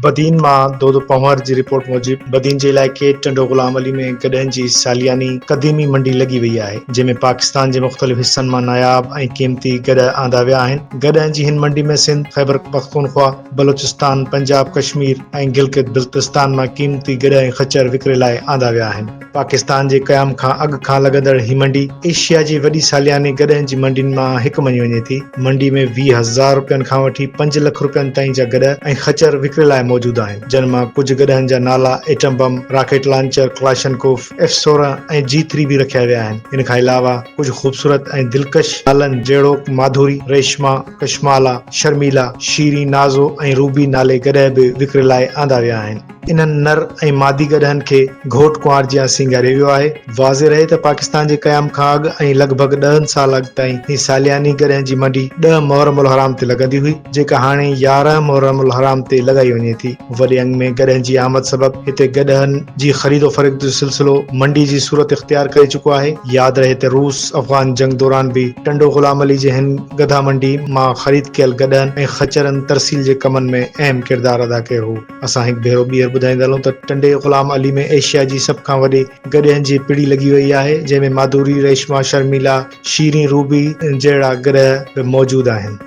बदीन मां दो पंवर जी रिपोर्ट मूजिब बदीन जे इलाइक़े टंडो गुलाम अली में गॾहनि जी सालियानी क़दीमी मंडी लॻी वई आहे, जंहिंमें पाकिस्तान जे मुख़्तलिफ़ हिस्सनि मां नायाब ऐं क़ीमती गॾ आंदा विया आहिनि। गॾहनि जी हिन मंडी में सिंध, ख़ैबर पख्तूनख्वा, बलूचिस्तान, पंजाब, कश्मीर ऐं गिलगित बिल्तिस्तान मां क़ीमती गॾ ऐं खच्चर विकिरे लाइ आंदा विया आहिनि। पाकिस्तान जे क़याम खां अॻु खां लॻंदड़ ही मंडी एशिया जी वॾी सालियानी गॾहनि जी मंडियुनि मां हिकु मञी वञे थी। मंडी में 20,000 रुपयनि खां वठी 5 लख रुपयनि ताईं जा गॾ ऐं खच्चर विकिरे लाइ मौजूद आहिनि, जिन मां कुझु गॾहनि जा नाला atom bomb, rocket launcher, Kalashnikov, F-16 ऐं G3 भी रखिया विया आहिनि। इन खां अलावा कुझु ख़ूबसूरत ऐं दिलकश नालनि जहिड़ोक माधुरी, रेशमा, कशमाला, शर्मिला, शीरी, नाज़ो ऐं रूबी नाले गॾ बि विकिरे लाइ आंदा विया आहिनि। इन्हनि नर ऐं मादी गॾहनि खे घोट कुंवार जियां सिंगारियो वियो आहे। वाज़े रहे त पाकिस्तान जे क़याम खां अॻु ऐं लॻभॻि 10 साल अॻु ताईं ही सालियानी गॾहनि जी मंडी 10 मुहर्रम हराम ते लॻंदी हुई, जेका हाणे 11 मुहर्रम हराम ते लॻाई वञे थी। वॾे अंग में गॾहनि जी आमद सबबि हिते गॾहनि जी ख़रीदो फ़रोख्त जो सिलसिलो मंडी जी सूरत इख्तियार करे चुको आहे। यादि रहे त रूस अफ़गान जंग दौरान भी टंडो गुलाम अली जे हिन गधा मंडी मां ख़रीद कयल गॾहनि ऐं खच्चरनि तरसील जे कमनि में अहम किरदार अदा कयो हो। असां हिकु भेरो ॿीहर ॿुधाईंदा हलूं त टंडे गुलाम अली में एशिया जी सभ खां वॾी गॾहनि जी पिड़ी लॻी वई आहे, जंहिंमें माधुरी, रेशमा, शर्मिला, शीरी, रूबी जहिड़ा गॾ मौजूद आहिनि।